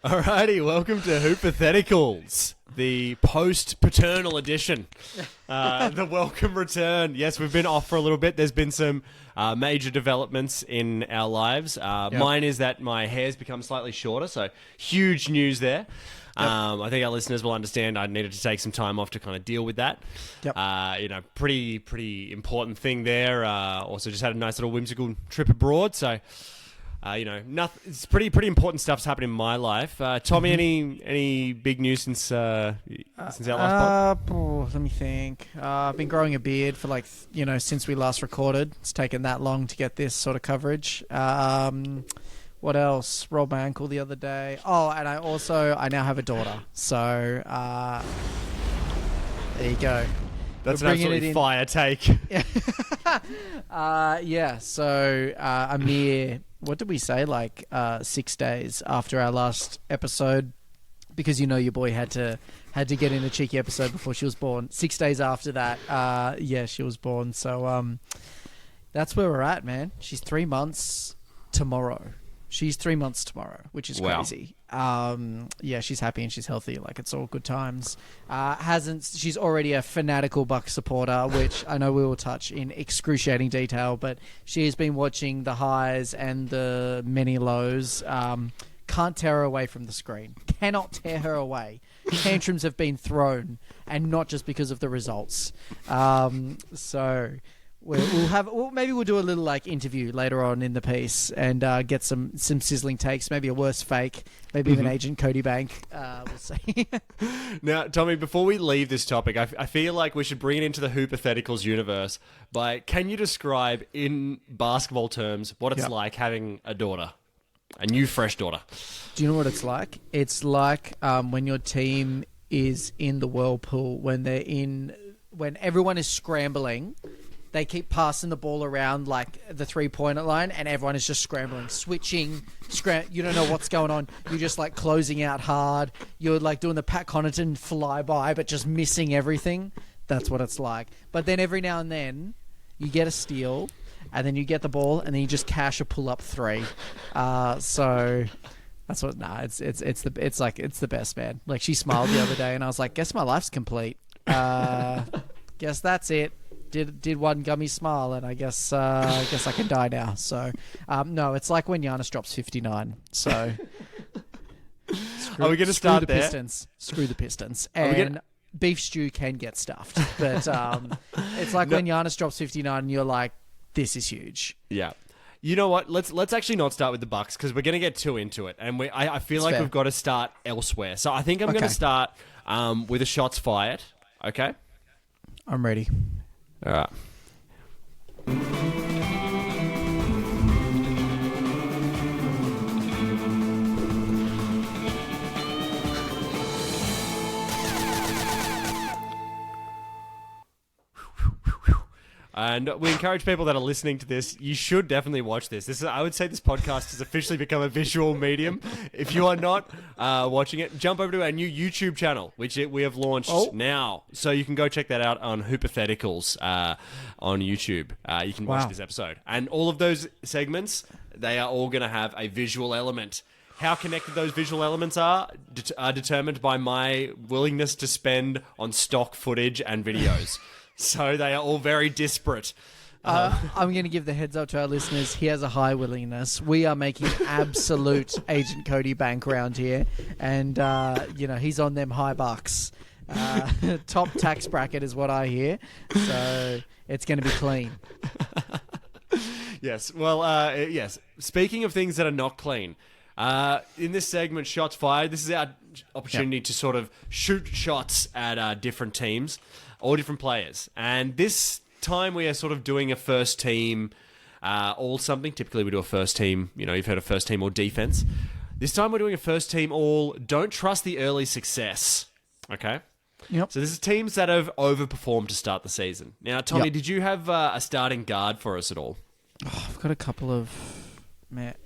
Alrighty, welcome to Hoopatheticals, the post-paternal edition. The welcome return. Yes, we've been off for a little bit. There's been some major developments in our lives. Mine is that my hair's become slightly shorter, so huge news there. I think our listeners will understand I needed to take some time off to kind of deal with that. Pretty important thing there. Also just had a nice little whimsical trip abroad, so... nothing. It's pretty important stuff's happening in my life. Tommy, any big news since our last pod? Let me think. I've been growing a beard for since we last recorded. It's taken that long to get this sort of coverage. What else? Rolled my ankle the other day. Oh, and I now have a daughter. So there you go. That's an absolutely fire take. So a mere, what did we say, 6 days after our last episode, because your boy had to get in a cheeky episode before she was born. 6 days after that, she was born. So that's where we're at, man. She's 3 months tomorrow. She's 3 months tomorrow, which is crazy. She's happy and she's healthy. It's all good times. She's already a fanatical Bucks supporter, which I know we will touch in excruciating detail, but she has been watching the highs and the many lows. Can't tear her away from the screen. Cannot tear her away. Tantrums have been thrown, and not just because of the results. Maybe we'll do a little interview later on in the piece and get some sizzling takes, maybe a worse fake, maybe even Agent Cody Bank. We'll see. Now, Tommy, before we leave this topic, I feel like we should bring it into the Hoopatheticals universe. Can you describe in basketball terms what it's like having a daughter, a new fresh daughter? Do you know what it's like? It's like when your team is in the whirlpool, when everyone is scrambling. They keep passing the ball around the three-pointer line, and everyone is just scrambling, switching. You don't know what's going on. You're just closing out hard. You're doing the Pat Connaughton flyby, but just missing everything. That's what it's like. But then every now and then, you get a steal, and then you get the ball, and then you just cash a pull-up three. So that's what. It's the best, man. She smiled the other day, and I was like, "Guess my life's complete. Guess that's it." Did one gummy smile, and I guess I can die now. So no, it's like when Giannis drops 59. So are we going to start there? Screw the Pistons, and beef stew can get stuffed, but it's like when Giannis drops 59, and you're like, this is huge. Yeah. You know what? Let's actually not start with the Bucks because we're going to get too into it, and I feel like we've got to start elsewhere. So I think I'm going to start with the shots fired. Okay. I'm ready. All right. And we encourage people that are listening to this, you should definitely watch this. I would say this podcast has officially become a visual medium. If you are not watching it, jump over to our new YouTube channel, which we have launched now. So you can go check that out on Hoopatheticals on YouTube. You can watch this episode. And all of those segments, they are all going to have a visual element. How connected those visual elements are determined by my willingness to spend on stock footage and videos. So they are all very disparate. I'm going to give the heads up to our listeners. He has a high willingness. We are making absolute Agent Cody bank around here. And, he's on them high bucks. Top tax bracket is what I hear. So it's going to be clean. Yes. Well, yes. Speaking of things that are not clean, in this segment, Shots Fired, this is our opportunity to sort of shoot shots at different teams. All different players. And this time we are sort of doing a first team all something. Typically we do a first team, you've heard of first team all defense. This time we're doing a first team all don't trust the early success. Okay? Yep. So this is teams that have overperformed to start the season. Now, Tommy, did you have a starting guard for us at all? Oh, I've got a couple of...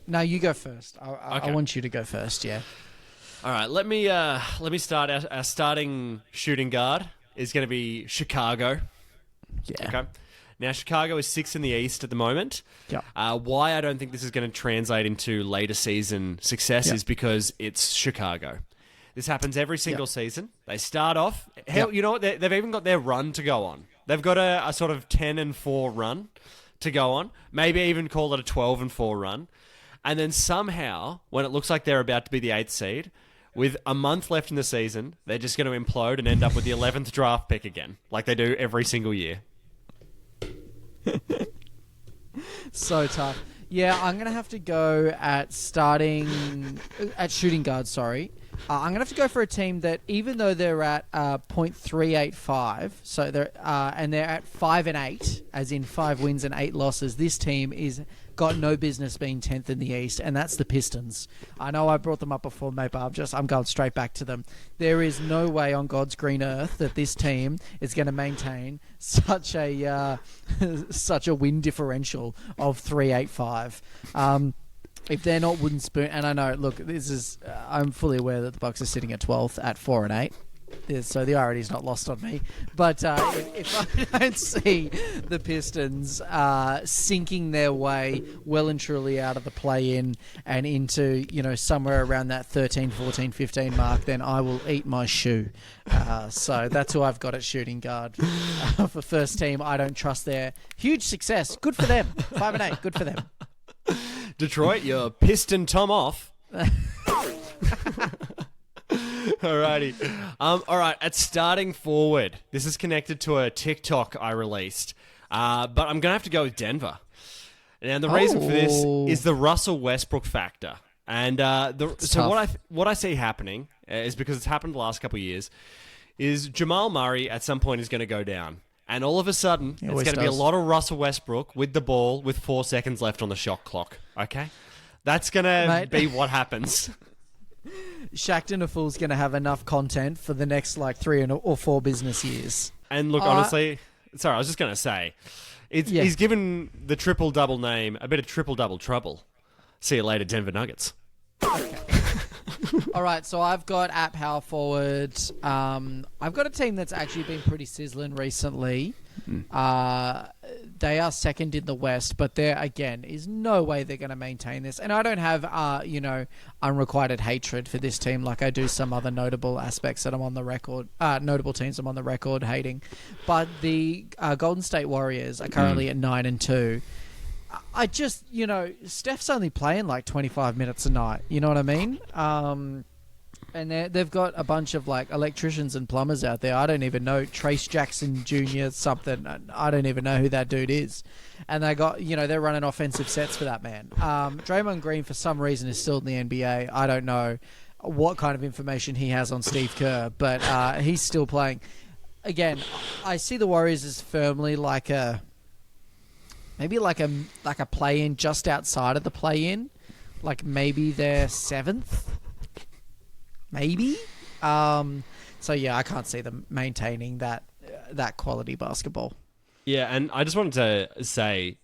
No, you go first. I want you to go first, yeah. All right, let me start. Our starting shooting guard is going to be Chicago. Yeah. Okay. Now, Chicago is 6th in the East at the moment. Yep. Why I don't think this is going to translate into later season success is because it's Chicago. This happens every single season. They start off... Hell, you know what? They've even got their run to go on. They've got a sort of 10-4 run to go on. Maybe even call it a 12-4 run. And then somehow, when it looks like they're about to be the 8th seed, with a month left in the season, they're just going to implode and end up with the 11th draft pick again, like they do every single year. So tough. Yeah, I'm going to have to go at shooting guard, sorry. I'm going to have to go for a team that, even though they're at .385, so they're at 5-8, as in 5 wins and 8 losses, this team is got no business being 10th in the East, and that's the Pistons. I know I brought them up before, mate, but I'm going straight back to them. There is no way on God's green earth that this team is going to maintain such a win differential of 385. If they're not wooden spoon, and I know, look, I'm fully aware that the Bucks are sitting at 12th at 4-8. So the irony is not lost on me. But if I don't see the Pistons sinking their way well and truly out of the play-in and into, somewhere around that 13, 14, 15 mark, then I will eat my shoe. So that's who I've got at shooting guard. For first team, I don't trust their huge success. Good for them. 5-8. Good for them. Detroit, you're piston Tom off. Alrighty. All right, at starting forward, this is connected to a TikTok I released, but I'm going to have to go with Denver. And the reason for this is the Russell Westbrook factor. And what I see happening is, because it's happened the last couple of years, is Jamal Murray at some point is going to go down. And all of a sudden, it's going to be a lot of Russell Westbrook with the ball with 4 seconds left on the shot clock. Okay? That's going to be what happens. Shaqtin' a Fool's going to have enough content for the next 3 or 4 business years. And look, honestly, sorry, I was just going to say, he's given the triple-double name a bit of triple-double trouble. See you later, Denver Nuggets. Okay. All right, so I've got at power forward. I've got a team that's actually been pretty sizzling recently. They are second in the West, but there again is no way they're going to maintain this. And I don't have unrequited hatred for this team like I do some other notable aspects that I'm on the record, notable teams I'm on the record hating. But the Golden State Warriors are currently at 9-2. I just, Steph's only playing 25 minutes a night. You know what I mean? And they've got a bunch of electricians and plumbers out there. I don't even know. Trace Jackson Jr. something. I don't even know who that dude is. And they got, they're running offensive sets for that man. Draymond Green, for some reason, is still in the NBA. I don't know what kind of information he has on Steve Kerr, but he's still playing. Again, I see the Warriors as firmly maybe like a play-in just outside of the play-in. Maybe they're 7th. Maybe. So yeah, I can't see them maintaining that quality basketball. Yeah, and I just wanted to say,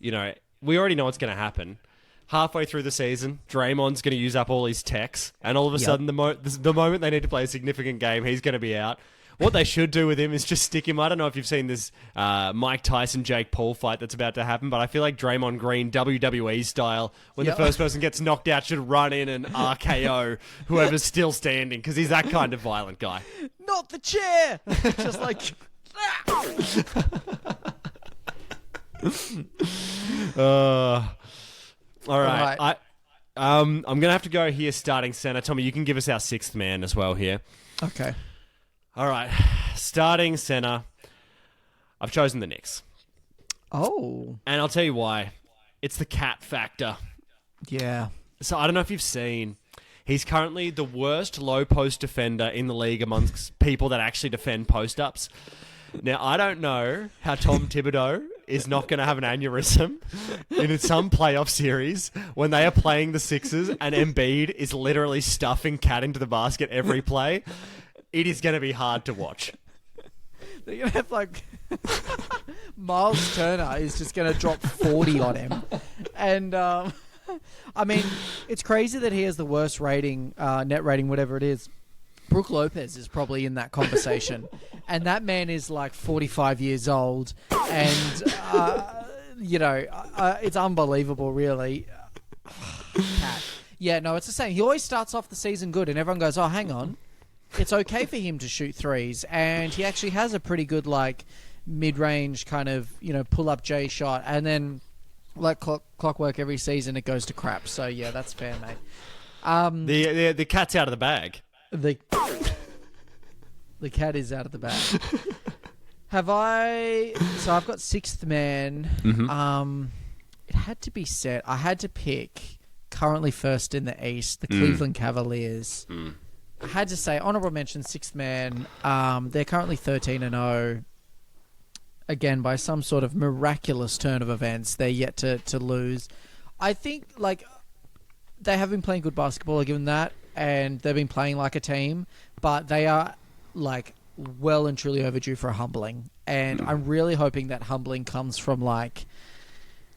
we already know what's going to happen. Halfway through the season, Draymond's going to use up all his techs, and all of a sudden, the moment they need to play a significant game, he's going to be out. What they should do with him is just stick him. I don't know if you've seen this Mike Tyson-Jake Paul fight that's about to happen, but I feel like Draymond Green, WWE style, when the first person gets knocked out, should run in and RKO whoever's still standing, because he's that kind of violent guy. Not the chair! Just all right. I'm going to have to go here starting center. Tommy, you can give us our 6th man as well here. Okay. All right, starting center. I've chosen the Knicks. Oh. And I'll tell you why. It's the cat factor. Yeah. So I don't know if you've seen, he's currently the worst low post defender in the league amongst people that actually defend post-ups. Now, I don't know how Tom Thibodeau is not going to have an aneurysm in some playoff series when they are playing the Sixers and Embiid is literally stuffing Cat into the basket every play. It is going to be hard to watch. They're going to have Miles Turner is just going to drop 40 on him. And, I mean, it's crazy that he has the worst rating, net rating, whatever it is. Brook Lopez is probably in that conversation. And that man is 45 years old. And it's unbelievable, really. Cat. Yeah, no, it's the same. He always starts off the season good, and everyone goes, "Oh, hang on, it's okay for him to shoot threes," and he actually has a pretty good mid-range kind of pull-up J shot, and then clockwork every season it goes to crap. So yeah, that's fair, mate. The cat's out of the bag. The cat is out of the bag. Have I? So I've got sixth man. Mm-hmm. It had to be set. I had to pick currently first in the East, the Cleveland Cavaliers. I had to say honorable mention, sixth man. They're currently 13-0. Again, by some sort of miraculous turn of events, they're yet to lose. I think they have been playing good basketball, I'll give them that, and they've been playing like a team, but they are well and truly overdue for a humbling. And I'm really hoping that humbling comes from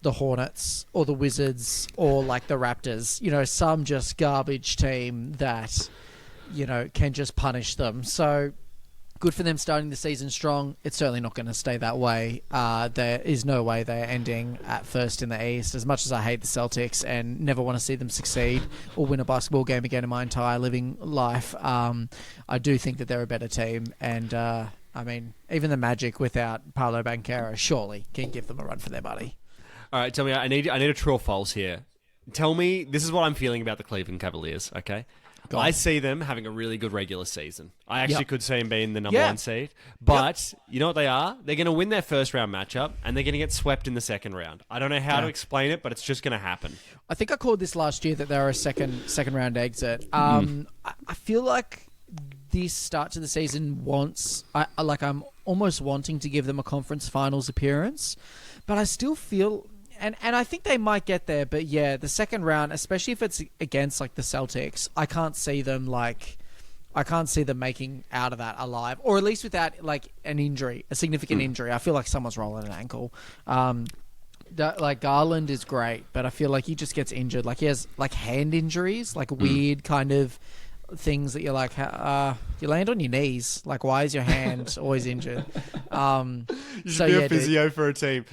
the Hornets or the Wizards or the Raptors, some just garbage team that, can just punish them. So good for them starting the season strong. It's certainly not going to stay that way. There is no way they're ending at first in the East. As much as I hate the Celtics and never want to see them succeed or win a basketball game again in my entire living life, I do think that they're a better team. And, even the Magic without Paolo Banchero surely can give them a run for their money. All right, tell me, I need a true or false here. Tell me, this is what I'm feeling about the Cleveland Cavaliers, okay? I see them having a really good regular season. I actually could see them being the number one seed. But you know what they are? They're going to win their first round matchup, and they're going to get swept in the second round. I don't know how to explain it, but it's just going to happen. I think I called this last year that they were a second round exit. I feel like this start to the season I'm almost wanting to give them a conference finals appearance, but I still feel... And I think they might get there, but yeah, the second round, especially if it's against the Celtics, I can't see them making out of that alive, or at least without an injury, a significant injury. I feel like someone's rolling an ankle. Garland is great, but I feel like he just gets injured. He has hand injuries, weird kind of things that you're you land on your knees. Why is your hand always injured? You should be a physio for a team.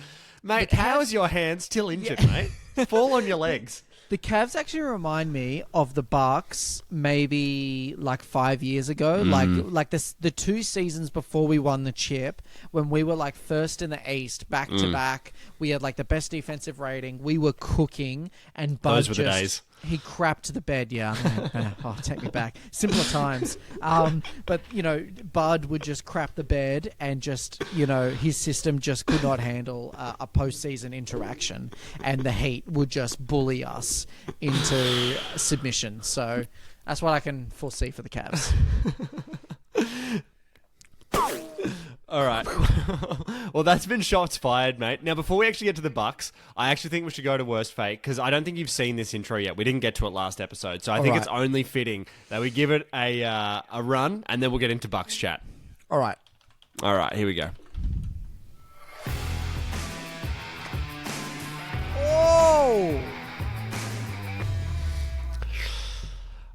Mate, how is your hand still injured, mate? Fall on your legs. The Cavs actually remind me of the Bucks maybe 5 years ago. The 2 seasons before we won the chip, when we were first in the East, back to back. We had the best defensive rating. We were cooking, and Bud those were the days. He crapped the bed, yeah. Take me back. Simpler times. But, Bud would just crap the bed and just, his system just could not handle a postseason interaction. And the Heat would just bully us into submission. So that's what I can foresee for the Cavs. All right. Well, that's been shots fired, mate. Now, before we actually get to the Bucks, I actually think we should go to worst fake, because I don't think you've seen this intro yet. We didn't get to it last episode, so I think it's only fitting that we give it a run, and then we'll get into Bucks chat. All right. Here we go. Oh!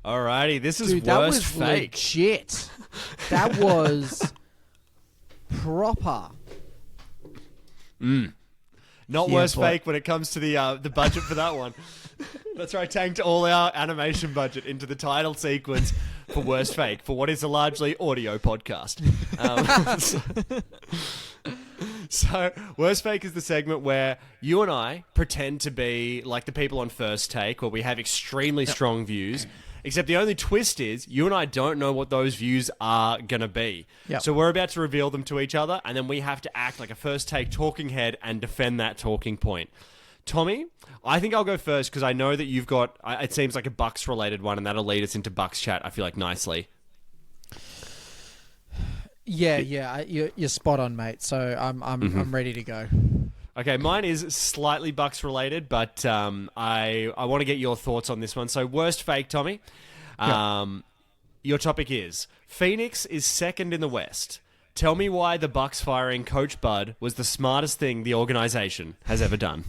Alrighty, this is Dude, worst that was fake. Legit. That was proper. Not worst fake when it comes to the budget for that one. That's right, tanked all our animation budget into the title sequence for worst fake, for what is a largely audio podcast. So, worst fake is the segment where you and I pretend to be like the people on First Take, where we have extremely strong views. Except the only twist is, you and I don't know what those views are going to be. Yep. So we're about to reveal them to each other, and then we have to act like a First Take talking head and defend that talking point. Tommy, I think I'll go first, because I know that you've got, it seems like a Bucks-related one, and that'll lead us into Bucks chat, I feel like, nicely. Yeah, you're spot on, mate. So I'm ready to go. Okay, mine is slightly Bucks related, but I want to get your thoughts on this one. So, worst fake, Tommy. Your topic is Phoenix is second in the West. Tell me why the Bucks firing Coach Bud was the smartest thing the organization has ever done.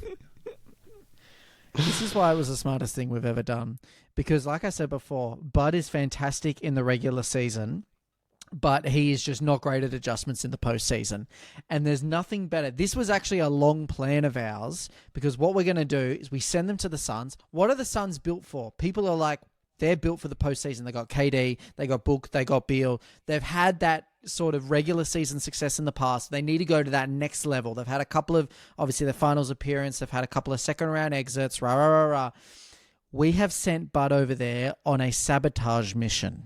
This is why it was the smartest thing we've ever done. Because, like I said before, Bud is fantastic in the regular season. but he is just not great at adjustments in the postseason. And there's nothing better. This was actually a long plan of ours, because what we're going to do is we send them to the Suns. What are the Suns built for? People are like, they're built for the postseason. They got KD, they got Book, they got Beal. They've had that sort of regular season success in the past. They need to go to that next level. They've had a couple of, obviously, the finals appearance. They've had a couple of second round exits. Rah, rah, rah, rah. We have sent Bud over there on a sabotage mission.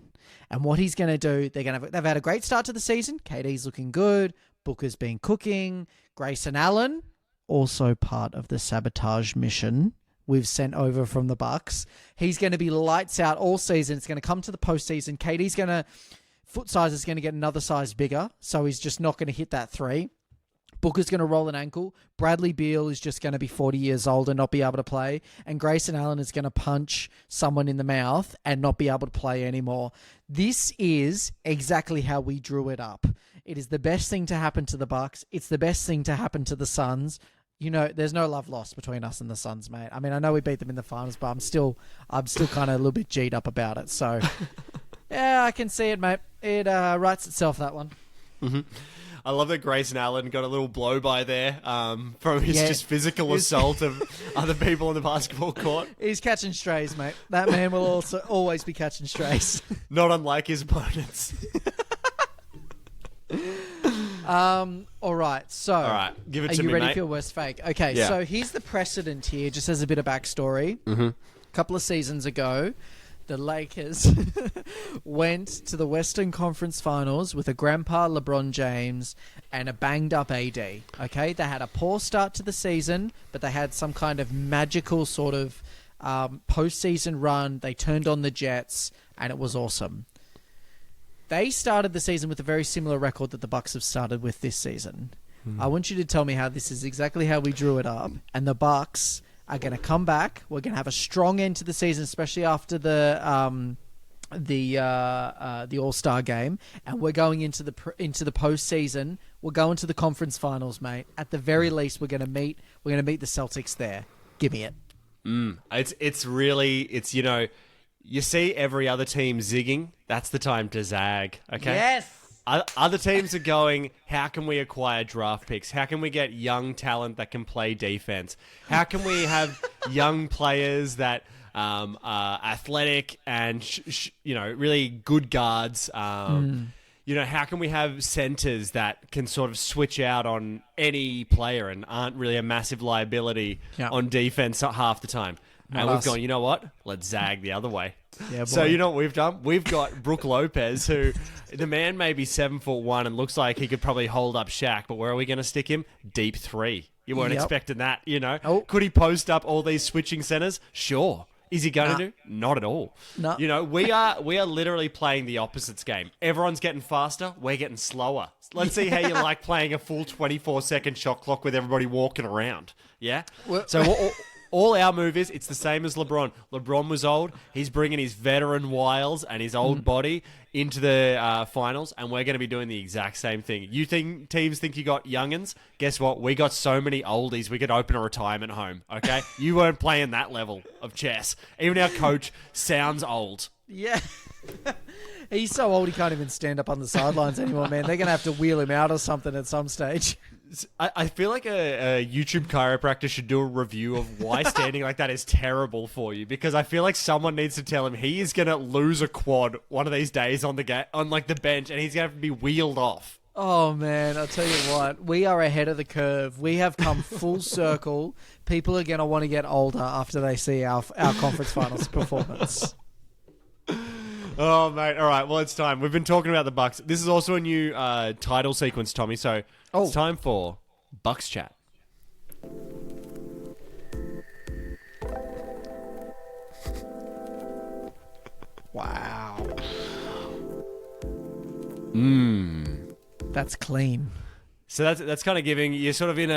And what he's going to do, they've had a great start to the season. KD's looking good. Booker's been cooking. Grayson Allen, also part of the sabotage mission we've sent over from the Bucks. He's going to be lights out all season. It's going to come to the postseason. KD's foot size is going to get another size bigger, so he's just not going to hit that 3. Booker's going to roll an ankle. Bradley Beal is just going to be 40 years old and not be able to play. And Grayson Allen is going to punch someone in the mouth and not be able to play anymore. This is exactly how we drew it up. It is the best thing to happen to the Bucks. It's the best thing to happen to the Suns. You know, there's no love lost between us and the Suns, mate. I mean, I know we beat them in the finals, but I'm still kind of a little bit G'd up about it. So, yeah, I can see it, mate. It writes itself, that one. Mm-hmm. I love that Grayson Allen got a little blow-by there from his just physical assault of other people on the basketball court. He's catching strays, mate. That man will also always be catching strays. Not unlike his opponents. All right, so... All right, give it to me, Are you ready mate? for your worst fake? Okay, so here's the precedent here, just as a bit of backstory. Mm-hmm. A couple of seasons ago, the Lakers went to the Western Conference Finals with a grandpa LeBron James and a banged-up AD. Okay, they had a poor start to the season, but they had some kind of magical sort of postseason run. They turned on the Jets, and it was awesome. They started the season with a very similar record that the Bucks have started with this season. I want you to tell me how this is exactly how we drew it up, and the Bucks are going to come back. We're going to have a strong end to the season, especially after the All-Star game, and we're going into the postseason. We're going to the conference finals, mate. At the very least, we're going to meet the Celtics there. Give me it. It's you know, you see every other team zigging. That's the time to zag. Okay. Yes. Other teams are going, how can we acquire draft picks? How can we get young talent that can play defense? How can we have young players that are athletic and, really good guards? How can we have centers that can sort of switch out on any player and aren't really a massive liability on defense half the time? And we've gone, you know what? Let's zag the other way. Yeah, boy. So you know what we've done? We've got Brook Lopez, who the man may be 7'1" and looks like he could probably hold up Shaq, but where are we going to stick him? Deep 3. You weren't expecting that, you know? Oh. Could he post up all these switching centers? Sure. Is he going to do? Not at all. No. You know, we are literally playing the opposites game. Everyone's getting faster. We're getting slower. Let's see how you like playing a full 24-second shot clock with everybody walking around. Yeah? So all our move is, it's the same as LeBron. LeBron was old. He's bringing his veteran wiles and his old body into the finals, and we're going to be doing the exact same thing. You think teams think you got youngins? Guess what? We got so many oldies, we could open a retirement home, okay? You weren't playing that level of chess. Even our coach sounds old. Yeah. He's so old he can't even stand up on the sidelines anymore, man. They're going to have to wheel him out or something at some stage. I feel like a YouTube chiropractor should do a review of why standing like that is terrible for you, because I feel like someone needs to tell him he is going to lose a quad one of these days on the bench, and he's going to have to be wheeled off. Oh, man, I'll tell you what. We are ahead of the curve. We have come full circle. People are going to want to get older after they see our conference finals performance. Oh, mate. All right. Well, it's time. We've been talking about the Bucks. This is also a new title sequence, Tommy. So it's time for Bucks Chat. Wow. That's clean. So that's kind of giving, you're sort of in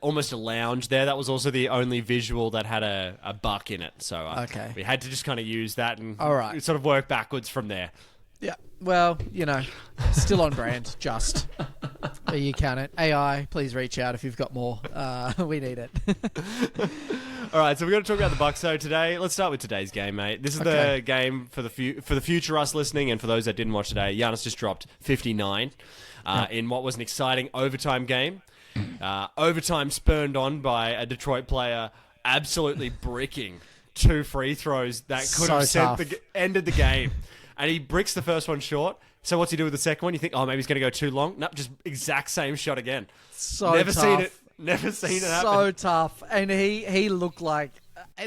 almost a lounge there. That was also the only visual that had a buck in it. So we had to just kind of use that and sort of work backwards from there. Yeah. Well, still on brand, just. You count it. AI, please reach out if you've got more. We need it. All right, so we're going to talk about the Bucks. So today, let's start with today's game, mate. This is the game for the future us listening, and for those that didn't watch today, Giannis just dropped 59 in what was an exciting overtime game. Overtime spurned on by a Detroit player absolutely bricking 2 free throws that could have ended the game. And he bricks the first one short. So what's he do with the second one? You think, maybe he's going to go too long? Nope, just exact same shot again. Never seen it happen. So tough. And he looked like...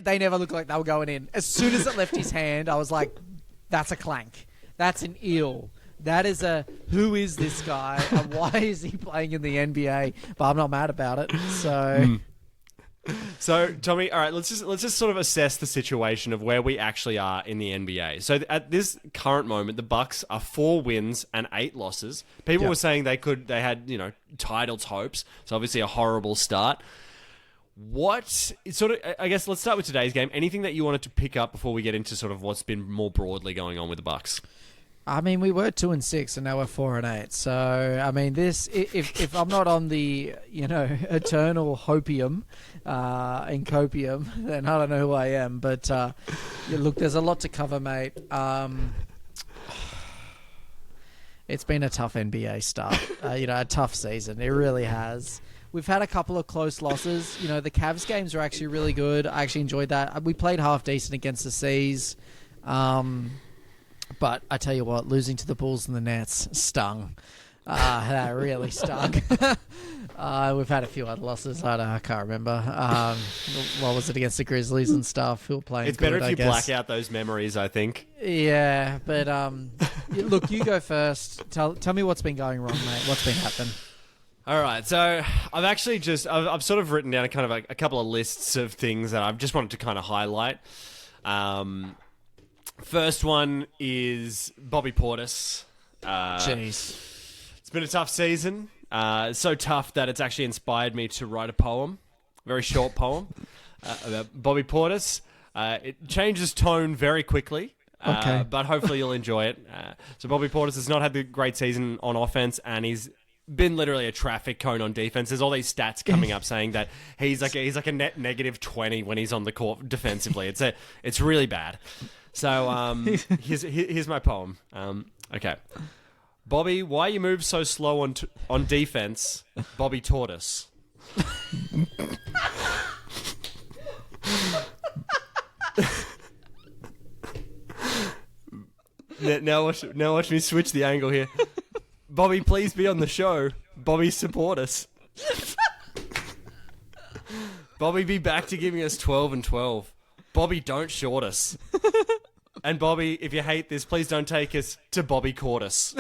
They never looked like they were going in. As soon as it left his hand, I was like, that's a clank. That's an eel. That is who is this guy and why is he playing in the NBA? But I'm not mad about it. So, Tommy, all right, let's just sort of assess the situation of where we actually are in the NBA. So, at this current moment, the Bucks are 4 wins and 8 losses. People were saying they had titles hopes. So, obviously, a horrible start. I guess let's start with today's game. Anything that you wanted to pick up before we get into sort of what's been more broadly going on with the Bucks? I mean, we were 2-6, and now we're 4-8. So, I mean, this if I'm not on the eternal hopium and copium, then I don't know who I am. But look, there's a lot to cover, mate. It's been a tough NBA start. A tough season. It really has. We've had a couple of close losses. The Cavs games are actually really good. I actually enjoyed that. We played half decent against the C's. But I tell you what, losing to the Bulls and the Nets stung. That really stung. We've had a few other losses. I can't remember. What was it against the Grizzlies and stuff? Who were playing? It's better if you black out those memories, I think. Yeah, but look, you go first. Tell me what's been going wrong, mate. What's been happening? All right, so I've actually I've sort of written down a couple of lists of things that I've just wanted to kind of highlight. First one is Bobby Portis. Jeez. It's been a tough season. So tough that it's actually inspired me to write a poem. A very short poem about Bobby Portis. It changes tone very quickly. Okay. But hopefully you'll enjoy it. So Bobby Portis has not had the great season on offense, and he's been literally a traffic cone on defense. There's all these stats coming up saying that he's like a net negative 20 when he's on the court defensively. It's really bad. So here's my poem. Okay, Bobby, why you move so slow on defense? Bobby Tortoise. Now watch me switch the angle here. Bobby, please be on the show. Bobby, support us. Bobby, be back to giving us 12 and 12. Bobby, don't short us. And Bobby, if you hate this, please don't take us to Bobby Cortis.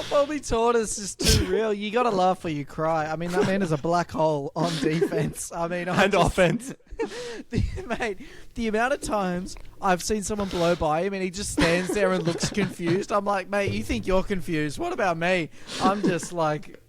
Bobby Tortis is too real. You got to laugh or you cry. I mean, that man is a black hole on defense. I mean, offense. Mate, the amount of times I've seen someone blow by him and he just stands there and looks confused. I'm like, mate, you think you're confused. What about me? I'm just like...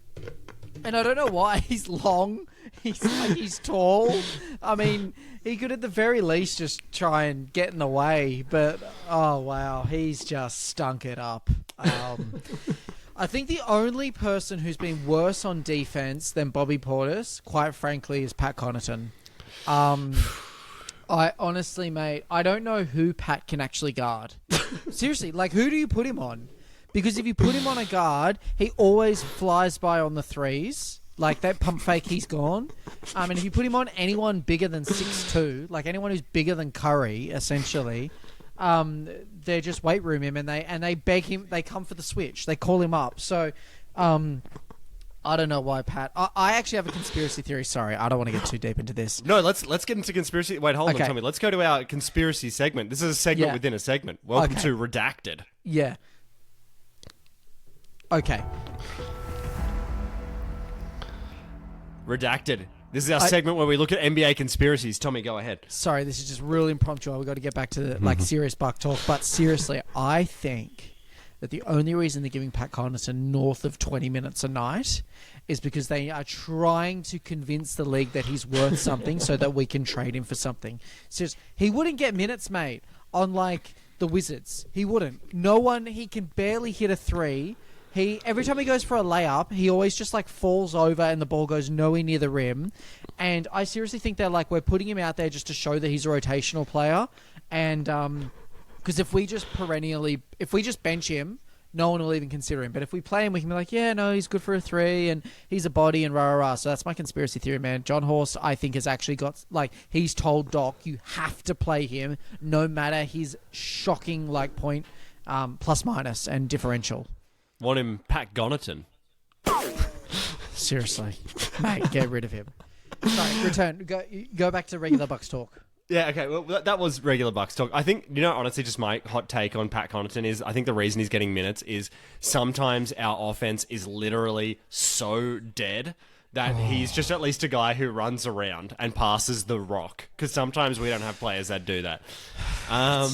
And I don't know why. He's long. He's tall. I mean, he could at the very least just try and get in the way. But, oh, wow. He's just stunk it up. I think the only person who's been worse on defense than Bobby Portis, quite frankly, is Pat Connaughton. I honestly, mate, I don't know who Pat can actually guard. Seriously, like, who do you put him on? Because if you put him on a guard, he always flies by on the threes. Like, that pump fake, he's gone. And if you put him on anyone bigger than 6'2", like anyone who's bigger than Curry, essentially, they just weight room him and they beg him, they come for the switch. They call him up. So, I don't know why Pat... I actually have a conspiracy theory. Sorry, I don't want to get too deep into this. No, let's get into conspiracy... Wait, hold on, Tommy. Let's go to our conspiracy segment. This is a segment within a segment. Welcome to Redacted. Yeah. Okay. Redacted. This is our segment where we look at NBA conspiracies. Tommy, go ahead. Sorry, this is just real impromptu. We've got to get back to like serious Buck talk. But seriously, I think that the only reason they're giving Pat Connaughton north of 20 minutes a night is because they are trying to convince the league that he's worth something so that we can trade him for something. Seriously, he wouldn't get minutes, mate, on like the Wizards. He wouldn't. No one. He can barely hit a three. Every time he goes for a layup, he always just like falls over and the ball goes nowhere near the rim. And I seriously think they're like, we're putting him out there just to show that he's a rotational player. And because if we just bench him, no one will even consider him. But if we play him, we can be like, yeah, no, he's good for a three and he's a body and rah, rah, rah. So that's my conspiracy theory, man. John Horst, I think, has actually got, like, he's told Doc, you have to play him no matter his shocking, like, point plus minus and differential. Want him Pat Connaughton. Seriously. Mate, get rid of him. Sorry, return. Go back to regular Bucks talk. Yeah, okay. Well, that was regular Bucks talk. I think, honestly, just my hot take on Pat Connaughton is I think the reason he's getting minutes is sometimes our offense is literally so dead that he's just at least a guy who runs around and passes the rock. Because sometimes we don't have players that do that. I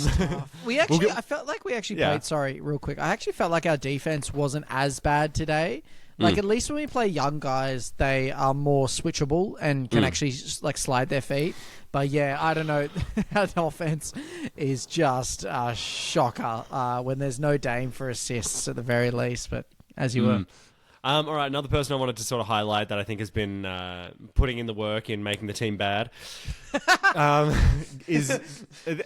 felt like we actually played, sorry, real quick. I actually felt like our defense wasn't as bad today. Like, at least when we play young guys, they are more switchable and can actually, like, slide their feet. But, yeah, I don't know. Our offense is just a shocker when there's no Dame for assists at the very least. But as you were. All right, another person I wanted to sort of highlight that I think has been putting in the work in making the team bad is...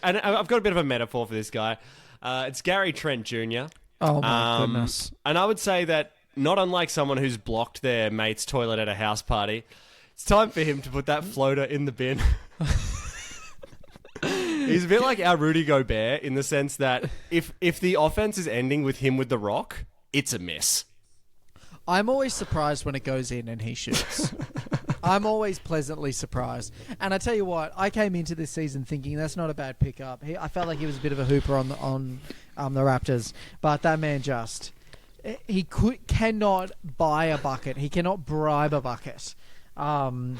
And I've got a bit of a metaphor for this guy. It's Gary Trent Jr. Oh, my goodness. And I would say that not unlike someone who's blocked their mate's toilet at a house party, it's time for him to put that floater in the bin. He's a bit like our Rudy Gobert in the sense that if the offense is ending with him with the rock, it's a miss. I'm always surprised when it goes in and he shoots. I'm always pleasantly surprised. And I tell you what, I came into this season thinking that's not a bad pickup. I felt like he was a bit of a hooper on the Raptors, but that man just... He cannot buy a bucket. He cannot bribe a bucket. And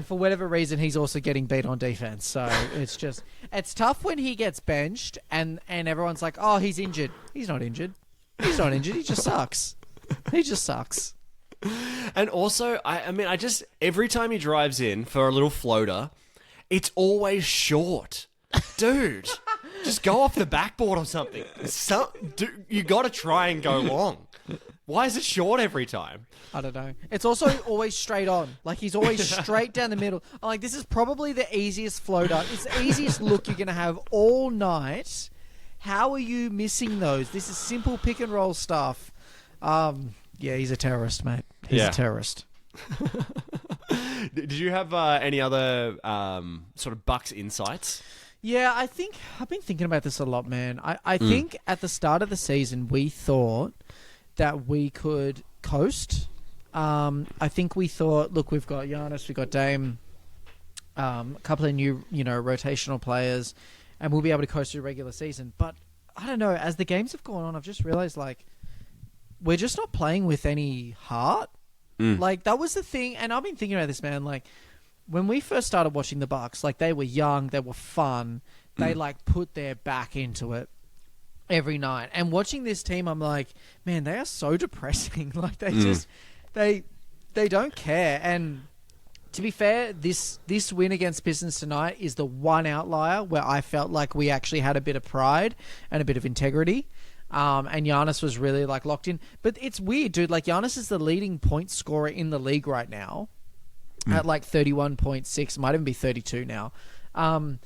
for whatever reason, he's also getting beat on defense. So it's tough when he gets benched and everyone's like, oh, he's injured. He's not injured. He's not injured. He just sucks. He just sucks. And also, I mean, every time he drives in for a little floater, it's always short. Dude, just go off the backboard or something. You got to try and go long. Why is it short every time? I don't know. It's also always straight on. Like, he's always straight down the middle. I'm like, this is probably the easiest floater. It's the easiest look you're going to have all night. How are you missing those? This is simple pick and roll stuff. Yeah, he's a terrorist, mate. He's a terrorist. Did you have any other sort of Bucks insights? Yeah, I think I've been thinking about this a lot, man. I think at the start of the season, we thought that we could coast. I think we thought, look, we've got Giannis, we've got Dame, a couple of new, rotational players, and we'll be able to coast through regular season. But I don't know, as the games have gone on, I've just realized, like, we're just not playing with any heart. Like, that was the thing, and I've been thinking about this, man, like, when we first started watching the Bucks, like, they were young, they were fun, they like put their back into it every night. And watching this team, I'm like, man, they are so depressing. Like, they just they don't care. And to be fair, this win against Pistons tonight is the one outlier where I felt like we actually had a bit of pride and a bit of integrity. And Giannis was really like locked in. But it's weird, dude. Like, Giannis is the leading point scorer in the league right now. At like 31.6, might even be 32 now. Dame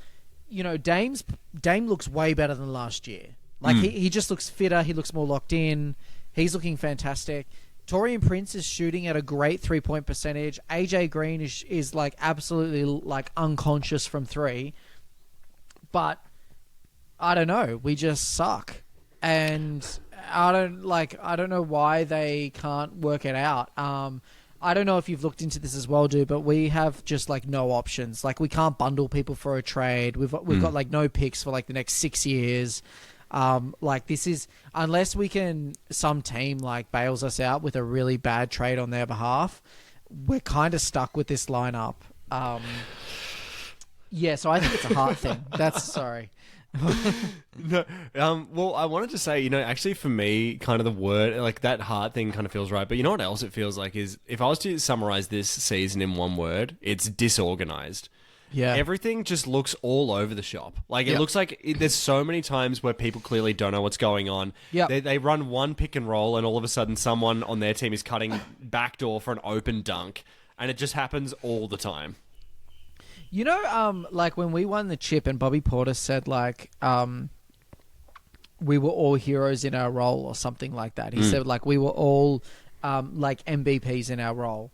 looks way better than last year. Like, he just looks fitter. He looks more locked in. He's looking fantastic. Taurean Prince is shooting at a great 3-point percentage. AJ Green is like absolutely like unconscious from three. But I don't know. We just suck. And I don't know why they can't work it out. I don't know if you've looked into this as well, dude, but we have just like no options. Like, we can't bundle people for a trade. We've got like no picks for like the next 6 years. Like, this is, unless some team like bails us out with a really bad trade on their behalf, we're kind of stuck with this lineup. Yeah, so I think it's a heart thing. Sorry. No, well, I wanted to say, actually for me, kind of the word, like, that heart thing kind of feels right. But you know what else it feels like is, if I was to summarize this season in one word, it's disorganized. Yeah. everything just looks all over the shop. Like, it looks like there's so many times where people clearly don't know what's going on. Yeah. They run one pick and roll, and all of a sudden someone on their team is cutting backdoor for an open dunk, and it just happens all the time. You know, like when we won the chip and Bobby Portis said, like, we were all heroes in our role or something like that. He said, like, we were all, like, MVPs in our role.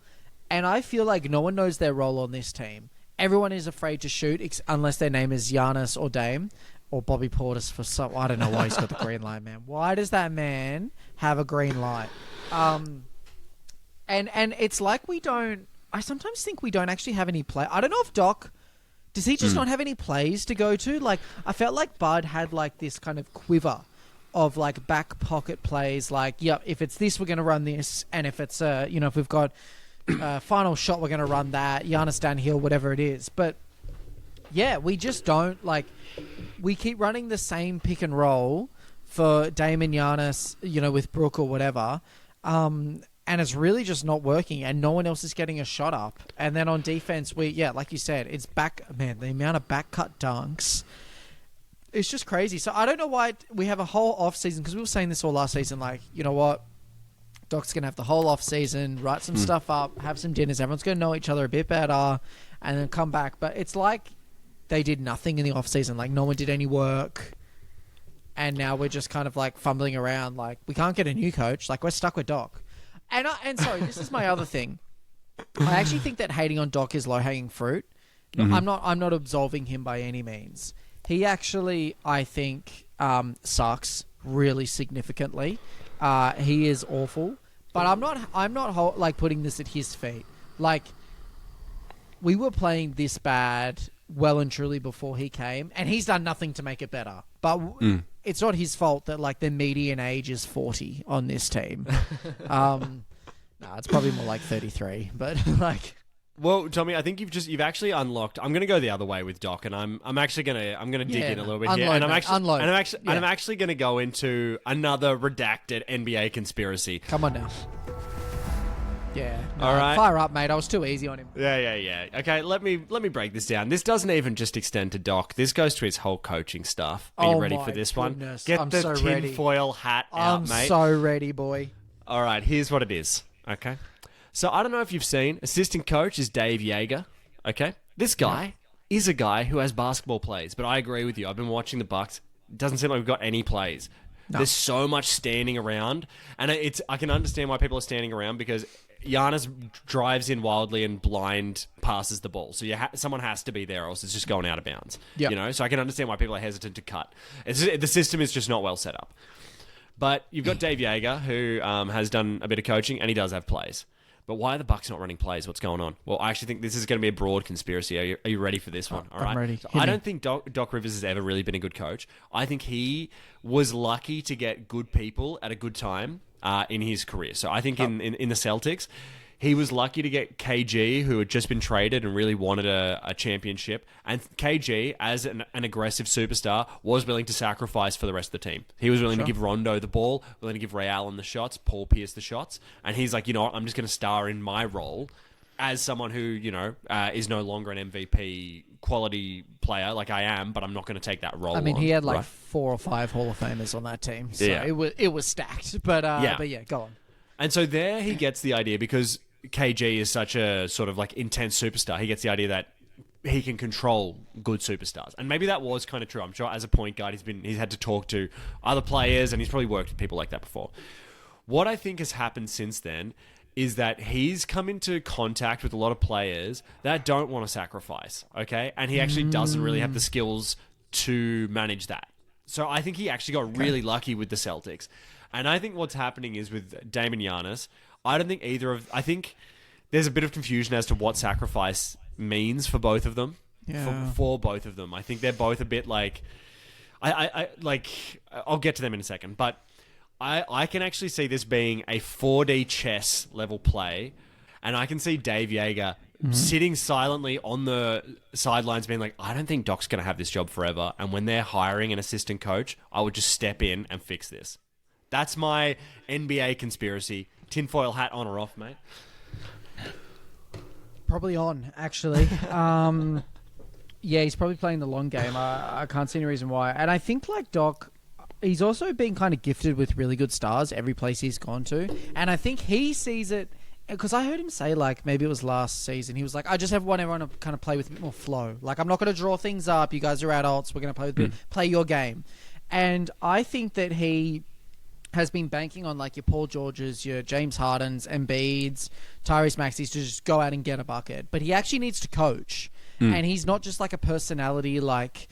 And I feel like no one knows their role on this team. Everyone is afraid to shoot unless their name is Giannis or Dame or Bobby Portis for some... I don't know why he's got the green light, man. Why does that man have a green light? And it's like we don't... I sometimes think we don't actually have any play. I don't know if Doc... Does he just not have any plays to go to? Like, I felt like Bud had, like, this kind of quiver of, like, back pocket plays. Like, yep, if it's this, we're going to run this. And if it's, if we've got final shot, we're going to run that. Giannis downhill, whatever it is. But, yeah, we just don't, like... We keep running the same pick and roll for Damian, Giannis, with Brooke or whatever. And it's really just not working, and no one else is getting a shot up. And then on defense, like you said, it's back... Man, the amount of back-cut dunks, it's just crazy. So I don't know why we have a whole off-season, because we were saying this all last season, like, you know what? Doc's going to have the whole off-season, write some stuff up, have some dinners, everyone's going to know each other a bit better, and then come back. But it's like they did nothing in the off-season. Like, no one did any work. And now we're just kind of, like, fumbling around. Like, we can't get a new coach. Like, we're stuck with Doc. And sorry, this is my other thing. I actually think that hating on Doc is low-hanging fruit. I'm not absolving him by any means. He actually, I think, sucks really significantly. He is awful, but I'm not like putting this at his feet. Like, we were playing this bad well and truly before he came, and he's done nothing to make it better. But it's not his fault that, like, the median age is 40 on this team. No, it's probably more like 33. But like, well, Tommy, I think you've actually unlocked. I'm going to go the other way with Doc, and I'm actually going to dig in a little bit here, and I'm actually going to go into another redacted NBA conspiracy. Come on now. Yeah. No, all right. Fire up, mate. I was too easy on him. Yeah. Okay, let me break this down. This doesn't even just extend to Doc. This goes to his whole coaching staff. Are you ready for this goodness. one? Get I'm the so tinfoil hat out, mate. I'm so ready, boy. All right, here's what it is. Okay. So I don't know if you've seen, assistant coach is Dave Yeager. Okay. This guy is a guy who has basketball plays, but I agree with you. I've been watching the Bucks. It doesn't seem like we've got any plays. No. There's so much standing around, and I can understand why people are standing around, because Giannis drives in wildly and blind passes the ball. So someone has to be there, or else it's just going out of bounds. Yep. So I can understand why people are hesitant to cut. The system is just not well set up. But you've got Dave Yeager, who has done a bit of coaching, and he does have plays. But why are the Bucks not running plays? What's going on? Well, I actually think this is going to be a broad conspiracy. Are you ready for this one? All right. I'm ready. So I don't think Doc Rivers has ever really been a good coach. I think he was lucky to get good people at a good time in his career. So I think in the Celtics, he was lucky to get KG, who had just been traded and really wanted a championship. And KG, as an aggressive superstar, was willing to sacrifice for the rest of the team. He was willing to give Rondo the ball, willing to give Ray Allen the shots, Paul Pierce the shots. And he's like, you know what, I'm just going to star in my role as someone who, is no longer an MVP quality player like I am, but I'm not going to take that role. I mean, he had 4 or 5 Hall of Famers on that team. So it was stacked. But go on. And so there he gets the idea, because KG is such a sort of like intense superstar. He gets the idea that he can control good superstars. And maybe that was kind of true. I'm sure as a point guard, he's had to talk to other players, and he's probably worked with people like that before. What I think has happened since then is that he's come into contact with a lot of players that don't want to sacrifice, okay? And he actually doesn't really have the skills to manage that. So I think he actually got really lucky with the Celtics. And I think what's happening is with Damian Giannis, I think there's a bit of confusion as to what sacrifice means for both of them. Yeah. For both of them. I think they're both a bit like... I'll get to them in a second, but I can actually see this being a 4D chess level play, and I can see Dave Yeager sitting silently on the sidelines being like, I don't think Doc's going to have this job forever, and when they're hiring an assistant coach, I would just step in and fix this. That's my NBA conspiracy. Tinfoil hat on or off, mate? Probably on, actually. Yeah, he's probably playing the long game. I can't see any reason why. And I think, like, Doc, he's also been kind of gifted with really good stars every place he's gone to. And I think he sees it, because I heard him say, like, maybe it was last season, he was like, I just want everyone to kind of play with a bit more flow. Like, I'm not going to draw things up. You guys are adults. We're going to play your game. And I think that he has been banking on, like, your Paul Georges, your James Hardens, Embiids, Tyrese Maxey's to just go out and get a bucket. But he actually needs to coach. And he's not just like a personality, like,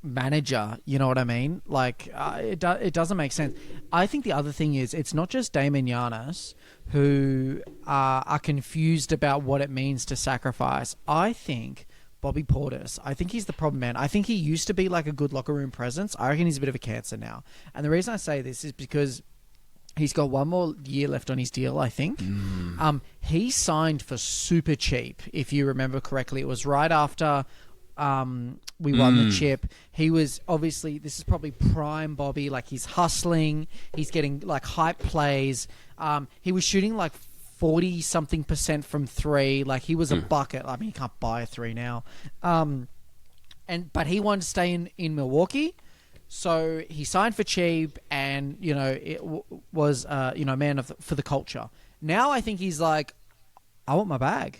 manager, you know what I mean? Like, it doesn't make sense. I think the other thing is, it's not just Dame and Giannis who are confused about what it means to sacrifice. I think Bobby Portis, I think he's the problem, man. I think he used to be like a good locker room presence. I reckon he's a bit of a cancer now. And the reason I say this is because he's got one more year left on his deal, I think. He signed for super cheap, if you remember correctly. It was right after we won the chip. He was, obviously, this is probably prime Bobby. Like, he's hustling. He's getting, like, hype plays. He was shooting, like, 40-something% from three. Like, he was a bucket. I mean, you can't buy a three now. But he wanted to stay in Milwaukee. So he signed for cheap, and, you know, it was, you know, man for the culture. Now I think he's like, I want my bag.